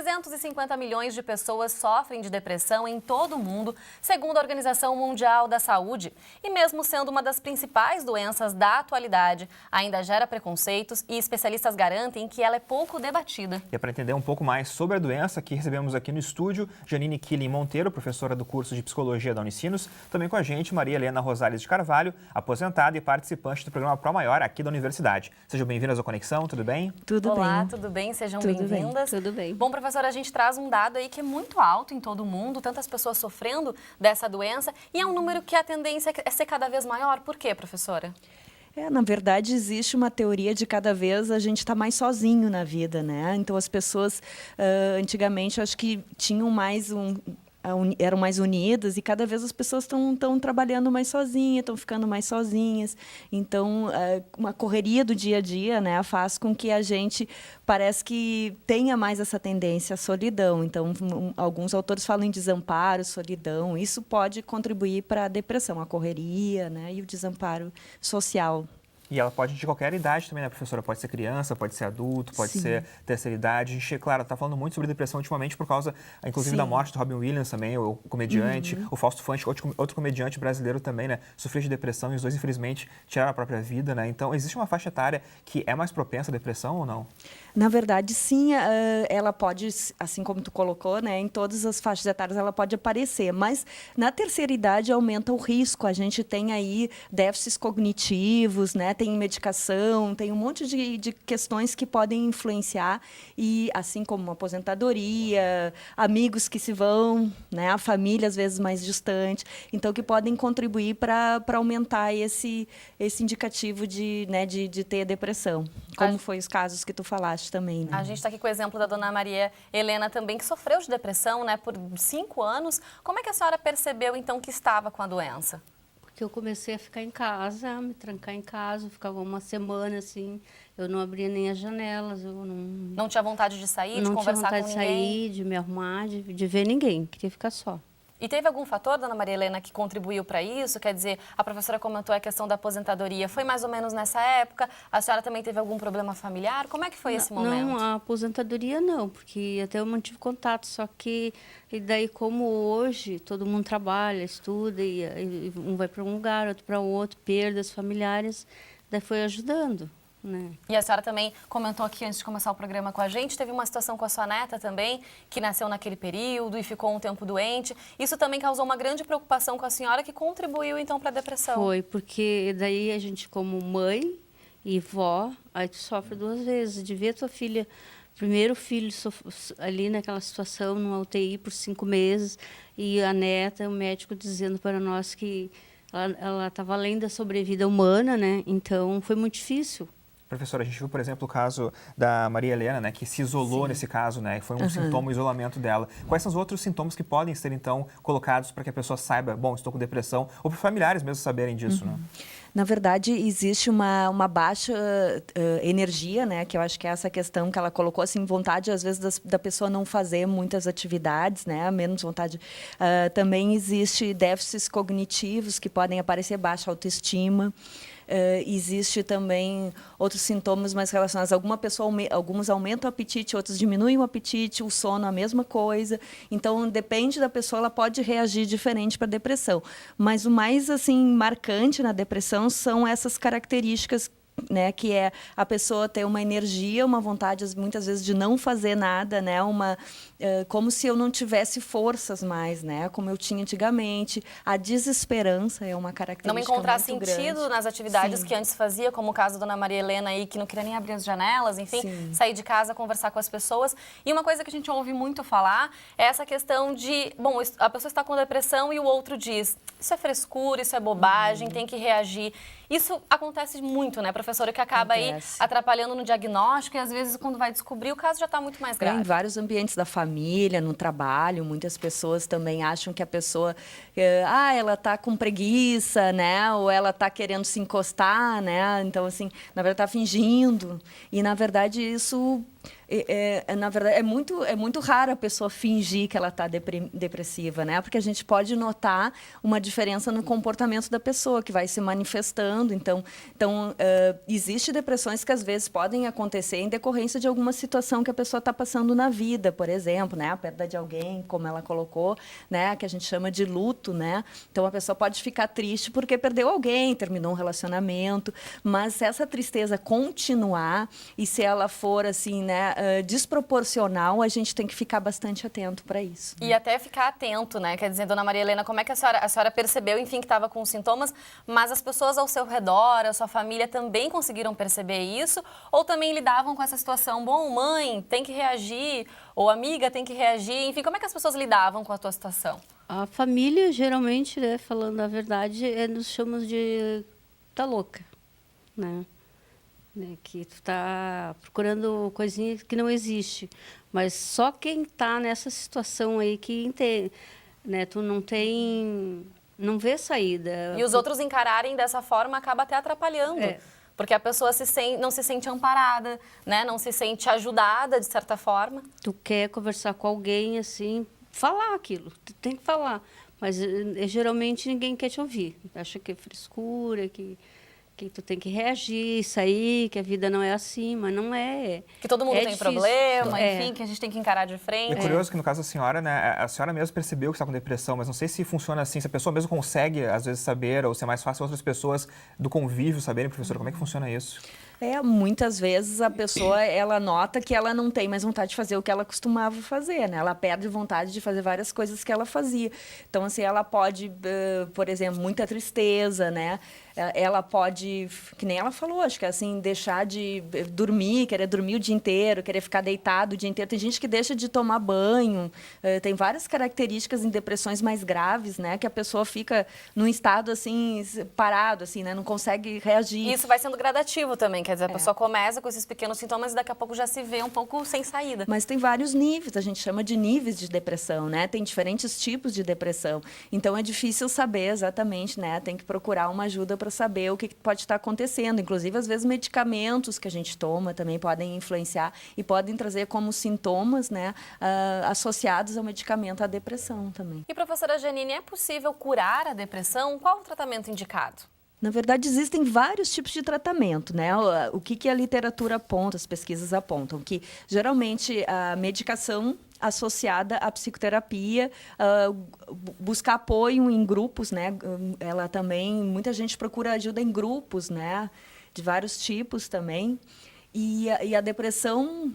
350 milhões de pessoas sofrem de depressão em todo o mundo, segundo a Organização Mundial da Saúde. E mesmo sendo uma das principais doenças da atualidade, ainda gera preconceitos e especialistas garantem que ela é pouco debatida. E para entender um pouco mais sobre a doença, que recebemos aqui no estúdio Janine Killing Monteiro, professora do curso de Psicologia da Unicinos, também com a gente Maria Helena Rosales de Carvalho, aposentada e participante do programa Pro Maior aqui da Universidade. Sejam bem-vindas ao Conexão, tudo bem? Tudo bem. Olá, tudo bem? Sejam bem-vindas. Tudo bem. Bom, professora, a gente traz um dado aí que é muito alto em todo o mundo, tantas pessoas sofrendo dessa doença, e é um número que a tendência é ser cada vez maior. Por quê, professora? Na verdade, existe uma teoria de cada vez a gente está mais sozinho na vida, né? Então, as pessoas, antigamente, eu acho que tinham mais eram mais unidas e cada vez as pessoas estão trabalhando mais sozinhas, estão ficando mais sozinhas. Então, uma correria do dia a dia, né, faz com que a gente parece que tenha mais essa tendência à solidão. Então, alguns autores falam em desamparo, solidão. Isso pode contribuir para a depressão, a correria, né, e o desamparo social. E ela pode de qualquer idade também, né, professora? Pode ser criança, pode ser adulto, pode Sim. ser terceira idade. A gente, claro, está falando muito sobre depressão ultimamente por causa, inclusive, Sim. da morte do Robin Williams também, o comediante, o Fausto Fante, outro comediante brasileiro também, né? Sofreu de depressão e os dois, infelizmente, tiraram a própria vida, né? Então, existe uma faixa etária que é mais propensa à depressão ou não? Na verdade, sim, ela pode, assim como tu colocou, né, em todas as faixas etárias ela pode aparecer, mas na terceira idade aumenta o risco. A gente tem aí déficits cognitivos, né, tem medicação, tem um monte de questões que podem influenciar, e assim como uma aposentadoria, amigos que se vão, né, a família às vezes mais distante, então que podem contribuir para aumentar esse indicativo de ter depressão, como foi os casos que tu falaste também, né? A gente está aqui com o exemplo da dona Maria Helena também, que sofreu de depressão, né, por 5 anos. Como é que a senhora percebeu, então, que estava com a doença? Porque eu comecei a ficar em casa, me trancar em casa, eu ficava uma semana assim, eu não abria nem as janelas, eu Não tinha vontade de sair, de conversar com ninguém? Não tinha vontade de sair, de me arrumar, de ver ninguém, queria ficar só. E teve algum fator, dona Maria Helena, que contribuiu para isso? Quer dizer, a professora comentou a questão da aposentadoria. Foi mais ou menos nessa época? A senhora também teve algum problema familiar? Como é que foi esse momento? Não, a aposentadoria não, porque até eu mantive contato, só que e daí como hoje todo mundo trabalha, estuda, e um vai para um lugar, outro para outro, perdas familiares, daí foi ajudando. Né? E a senhora também comentou aqui, antes de começar o programa com a gente, teve uma situação com a sua neta também, que nasceu naquele período e ficou um tempo doente. Isso também causou uma grande preocupação com a senhora, que contribuiu, então, para a depressão. Foi, porque daí a gente, como mãe e vó, aí tu sofre 2 vezes. De ver tua filha, primeiro filho ali naquela situação, numa UTI por 5 meses, e a neta, o médico dizendo para nós que ela estava além da sobrevida humana, né? Então, foi muito difícil. Professora, a gente viu, por exemplo, o caso da Maria Helena, né, que se isolou Sim. nesse caso, né, foi um sintoma, o isolamento dela. Quais são os outros sintomas que podem ser, então, colocados para que a pessoa saiba, bom, estou com depressão, ou para familiares mesmo saberem disso, né? Na verdade, existe uma baixa energia, né? Que eu acho que é essa questão que ela colocou, assim, vontade, às vezes, da pessoa não fazer muitas atividades, né? Menos vontade. Também existe déficits cognitivos que podem aparecer, baixa autoestima. Existe também outros sintomas mais relacionados. Alguns aumentam o apetite, outros diminuem o apetite, o sono, a mesma coisa. Então, depende da pessoa, ela pode reagir diferente para a depressão. Mas o mais assim marcante na depressão são essas características, né, que é a pessoa ter uma energia, uma vontade muitas vezes de não fazer nada, né, como se eu não tivesse forças mais, né, como eu tinha antigamente. A desesperança é uma característica não encontrar muito sentido grande. nas atividades Sim. que antes fazia, como o caso da dona Maria Helena aí, que não queria nem abrir as janelas, enfim, Sim. sair de casa, conversar com as pessoas. E uma coisa que a gente ouve muito falar é essa questão de, bom, a pessoa está com depressão e o outro diz, isso é frescura, isso é bobagem, tem que reagir. Isso acontece muito, né, professora, que acaba aí atrapalhando no diagnóstico e às vezes quando vai descobrir o caso já está muito mais grave. Em vários ambientes da família, no trabalho, muitas pessoas também acham que a pessoa, ela está com preguiça, né, ou ela está querendo se encostar, né, então assim, na verdade está fingindo, e na verdade isso Na verdade, é muito raro a pessoa fingir que ela está depressiva, né? Porque a gente pode notar uma diferença no comportamento da pessoa, que vai se manifestando. Então existe depressões que às vezes podem acontecer em decorrência de alguma situação que a pessoa está passando na vida, por exemplo, né? A perda de alguém, como ela colocou, né? Que a gente chama de luto, né? Então a pessoa pode ficar triste porque perdeu alguém, terminou um relacionamento, mas se essa tristeza continuar e se ela for assim, né, desproporcional, a gente tem que ficar bastante atento para isso. E até ficar atento, né? Quer dizer, dona Maria Helena, como é que a senhora percebeu, enfim, que estava com os sintomas, mas as pessoas ao seu redor, a sua família também conseguiram perceber isso? Ou também lidavam com essa situação, bom, mãe, tem que reagir, ou amiga, tem que reagir, enfim, como é que as pessoas lidavam com a tua situação? A família, geralmente, né, falando a verdade, nos chama de tá louca, né? Que tu tá procurando coisinha que não existe. Mas só quem tá nessa situação aí que entende, né? Tu não vê saída. E os outros encararem dessa forma acaba até atrapalhando. Porque a pessoa não se sente amparada, né? Não se sente ajudada, de certa forma. Tu quer conversar com alguém, assim, falar aquilo. Tu tem que falar. Mas geralmente ninguém quer te ouvir. Acha que é frescura, que tu tem que reagir, sair, que a vida não é assim, mas não é. Que todo mundo tem difícil. Problema, enfim, que a gente tem que encarar de frente. É curioso que no caso da senhora, né, a senhora mesmo percebeu que está com depressão, mas não sei se funciona assim, se a pessoa mesmo consegue, às vezes, saber, ou se é mais fácil outras pessoas do convívio saberem, professora, como é que funciona isso? Muitas vezes a pessoa, ela nota que ela não tem mais vontade de fazer o que ela costumava fazer, né? Ela perde vontade de fazer várias coisas que ela fazia. Então, assim, ela pode, por exemplo, muita tristeza, né? Ela pode, que nem ela falou, acho que assim, deixar de dormir, querer dormir o dia inteiro, querer ficar deitado o dia inteiro. Tem gente que deixa de tomar banho. Tem várias características em depressões mais graves, né? Que a pessoa fica num estado, assim, parado, assim, né? Não consegue reagir. Isso vai sendo gradativo também, quer dizer, a pessoa começa com esses pequenos sintomas e daqui a pouco já se vê um pouco sem saída. Mas tem vários níveis, a gente chama de níveis de depressão, né? Tem diferentes tipos de depressão. Então, é difícil saber exatamente, né? Tem que procurar uma ajuda para saber o que pode estar acontecendo. Inclusive, às vezes, medicamentos que a gente toma também podem influenciar e podem trazer como sintomas, né? Associados ao medicamento à depressão também. E, professora Janine, é possível curar a depressão? Qual o tratamento indicado? Na verdade, existem vários tipos de tratamento, né? O que a literatura aponta, as pesquisas apontam, que geralmente a medicação associada à psicoterapia, buscar apoio em grupos, né? Ela também, muita gente procura ajuda em grupos, né? De vários tipos também. E a depressão,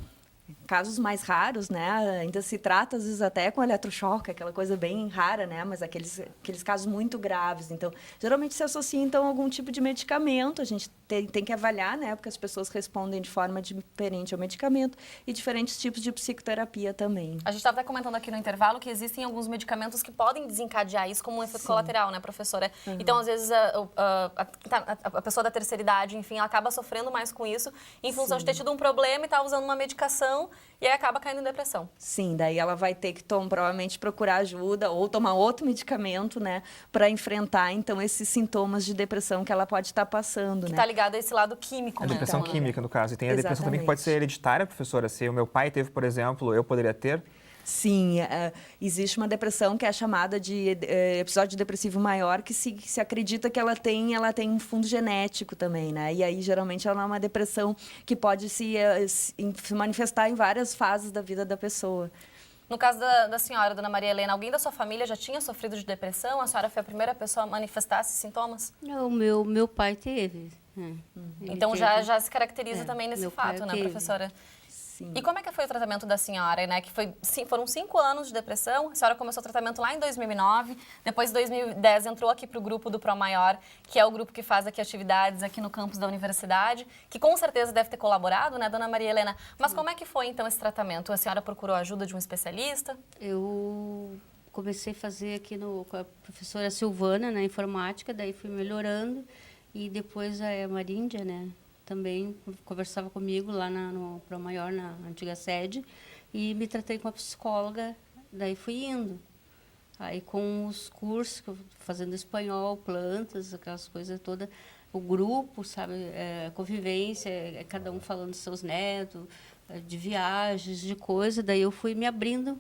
casos mais raros, né? Ainda se trata, às vezes, até com eletrochoque, aquela coisa bem rara, né? Mas aqueles casos muito graves. Então, geralmente se associa, então, a algum tipo de medicamento. A gente tem que avaliar, né? Porque as pessoas respondem de forma diferente ao medicamento e diferentes tipos de psicoterapia também. A gente estava até comentando aqui no intervalo que existem alguns medicamentos que podem desencadear isso como um efeito colateral, né, professora? Uhum. Então, às vezes, a pessoa da terceira idade, enfim, ela acaba sofrendo mais com isso em função de ter tido um problema e estar usando uma medicação e aí acaba caindo em depressão. Sim, daí ela vai ter que provavelmente procurar ajuda ou tomar outro medicamento, né, para enfrentar então esses sintomas de depressão que ela pode estar passando, que né? está ligado a esse lado químico, né? A depressão química, no caso. E tem a depressão também que pode ser hereditária, professora. Se o meu pai teve, por exemplo, eu poderia ter? Sim, existe uma depressão que é chamada de episódio depressivo maior, que se acredita que ela tem um fundo genético também, né? E aí, geralmente, ela é uma depressão que pode se manifestar em várias fases da vida da pessoa. No caso da senhora, dona Maria Helena, alguém da sua família já tinha sofrido de depressão? A senhora foi a primeira pessoa a manifestar esses sintomas? Não, meu pai teve. Então, teve. já se caracteriza também nesse fato, né, professora? Sim. E como é que foi o tratamento da senhora, né? Que foram 5 anos de depressão, a senhora começou o tratamento lá em 2009, depois em 2010 entrou aqui para o grupo do Pro Maior, que é o grupo que faz aqui atividades aqui no campus da universidade, que com certeza deve ter colaborado, né, dona Maria Helena? Mas como é que foi, então, esse tratamento? A senhora procurou a ajuda de um especialista? Eu comecei a fazer aqui com a professora Silvana, na informática, daí fui melhorando, e depois a Maríndia, né? Também conversava comigo lá no Pro Maior, na antiga sede, e me tratei com a psicóloga, daí fui indo. Aí com os cursos, fazendo espanhol, plantas, aquelas coisas todas, o grupo, sabe, convivência, cada um falando dos seus netos, de viagens, de coisa. Daí eu fui me abrindo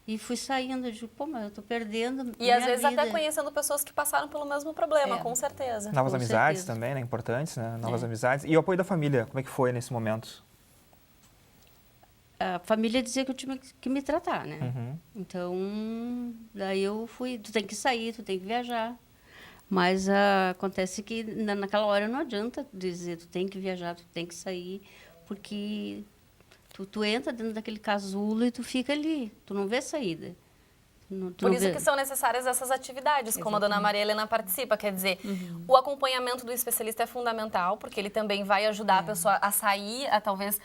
e fui saindo. Eu digo, pô, mas eu tô perdendo E às minha vezes vida. até conhecendo pessoas que passaram pelo mesmo problema, com certeza. Novas Com amizades certeza. também, né? Importantes, né? Novas amizades. E o apoio da família, como é que foi nesse momento? A família dizia que eu tinha que me tratar, né? Uhum. Então, daí eu fui, tu tem que sair, tu tem que viajar. Mas acontece que naquela hora não adianta dizer, tu tem que viajar, tu tem que sair, porque tu entra dentro daquele casulo e tu fica ali, tu não vê saída. Por isso que são necessárias essas atividades, como a dona Maria Helena participa. Quer dizer, o acompanhamento do especialista é fundamental, porque ele também vai ajudar a pessoa a sair, a talvez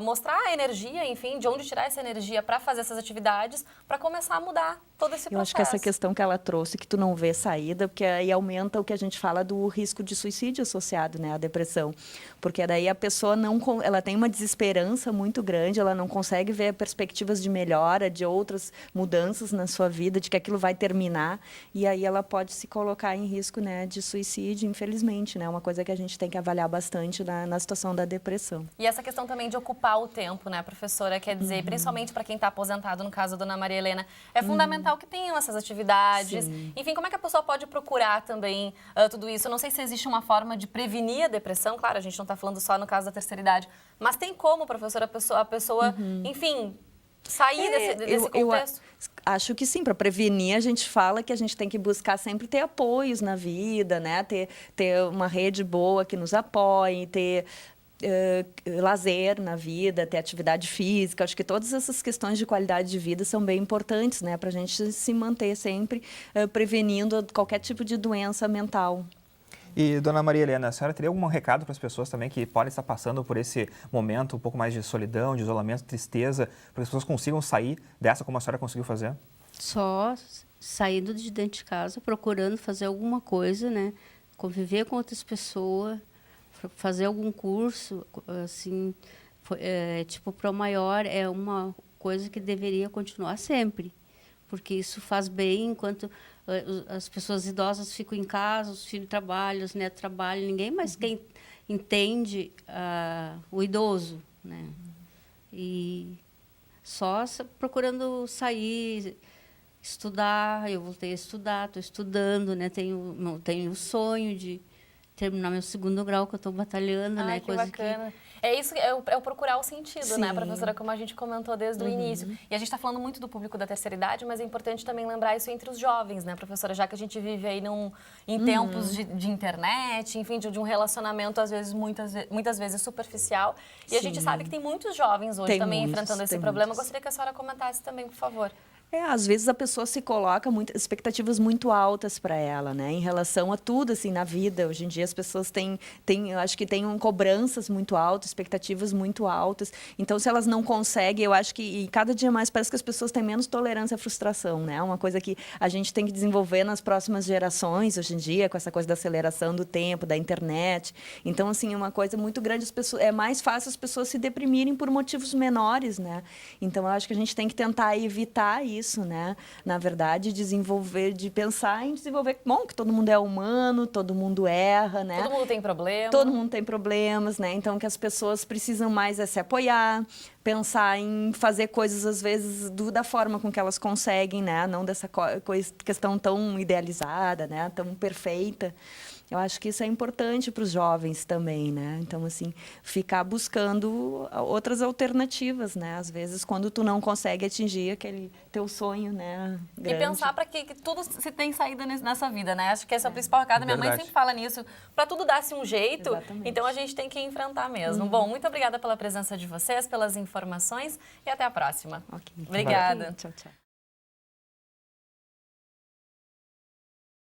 mostrar a energia, enfim, de onde tirar essa energia para fazer essas atividades, para começar a mudar todo esse processo. Eu acho que essa questão que ela trouxe, que tu não vê saída, porque aí aumenta o que a gente fala do risco de suicídio associado, né, à depressão. Porque daí a pessoa ela tem uma desesperança muito grande, ela não consegue ver perspectivas de melhora, de outras mudanças na sua vida, de que aquilo vai terminar, e aí ela pode se colocar em risco, né, de suicídio, infelizmente, né, uma coisa que a gente tem que avaliar bastante na situação da depressão. E essa questão também de ocupar o tempo, né, professora? Quer dizer, principalmente para quem está aposentado, no caso da dona Maria Helena, é fundamental que tenham essas atividades. Sim. Enfim, como é que a pessoa pode procurar também tudo isso? Eu não sei se existe uma forma de prevenir a depressão. Claro, a gente não está falando só no caso da terceira idade, mas tem como, professora, a pessoa enfim, sair desse contexto? Acho que sim, para prevenir a gente fala que a gente tem que buscar sempre ter apoios na vida, né? Ter uma rede boa que nos apoie, ter lazer na vida, ter atividade física. Acho que todas essas questões de qualidade de vida são bem importantes, né? Para a gente se manter sempre prevenindo qualquer tipo de doença mental. E, dona Maria Helena, a senhora teria algum recado para as pessoas também que podem estar passando por esse momento um pouco mais de solidão, de isolamento, tristeza, para que as pessoas consigam sair dessa como a senhora conseguiu fazer? Só saindo de dentro de casa, procurando fazer alguma coisa, né? Conviver com outras pessoas, fazer algum curso, assim, tipo, Pro Maior é uma coisa que deveria continuar sempre, porque isso faz bem enquanto as pessoas idosas ficam em casa, os filhos trabalham, os netos trabalham, ninguém mais quem entende o idoso, né? E só procurando sair, estudar. Eu voltei a estudar, estou estudando, né? Tenho o sonho de terminar meu 2º grau, que eu estou batalhando, né? Que bacana. É isso, é o procurar o sentido, né, Sim. professora, como a gente comentou desde o início. E a gente está falando muito do público da terceira idade, mas é importante também lembrar isso entre os jovens, né, professora, já que a gente vive aí em tempos de internet, enfim, de um relacionamento, às vezes, muitas vezes superficial. E a gente sabe que tem muitos jovens hoje também enfrentando esse problema. Eu gostaria que a senhora comentasse também, por favor. Às vezes a pessoa se coloca expectativas muito altas para ela, né? Em relação a tudo, assim, na vida. Hoje em dia as pessoas eu acho que têm cobranças muito altas, expectativas muito altas. Então, se elas não conseguem, eu acho que e cada dia mais parece que as pessoas têm menos tolerância à frustração, né? Uma coisa que a gente tem que desenvolver nas próximas gerações, hoje em dia, com essa coisa da aceleração do tempo, da internet. Então, assim, é uma coisa muito grande. É mais fácil as pessoas se deprimirem por motivos menores, né? Então, eu acho que a gente tem que tentar evitar isso, né? Na verdade, pensar em desenvolver, bom, que todo mundo é humano, todo mundo erra, né? Todo mundo tem problema. Todo mundo tem problemas, né? Então, que as pessoas precisam mais se apoiar, pensar em fazer coisas, às vezes, da forma com que elas conseguem, né? Não dessa questão tão idealizada, né? Tão perfeita. Eu acho que isso é importante para os jovens também, né? Então, assim, ficar buscando outras alternativas, né? Às vezes, quando tu não consegue atingir aquele teu sonho, né? Grande. E pensar para que tudo se tem saída nessa vida, né? Acho que essa é o principal recado. Minha mãe sempre fala nisso. Para tudo dar-se um jeito, Exatamente. então a gente tem que enfrentar mesmo. Bom, muito obrigada pela presença de vocês, pelas informações e até a próxima. Ok. Obrigada. Tchau, tchau.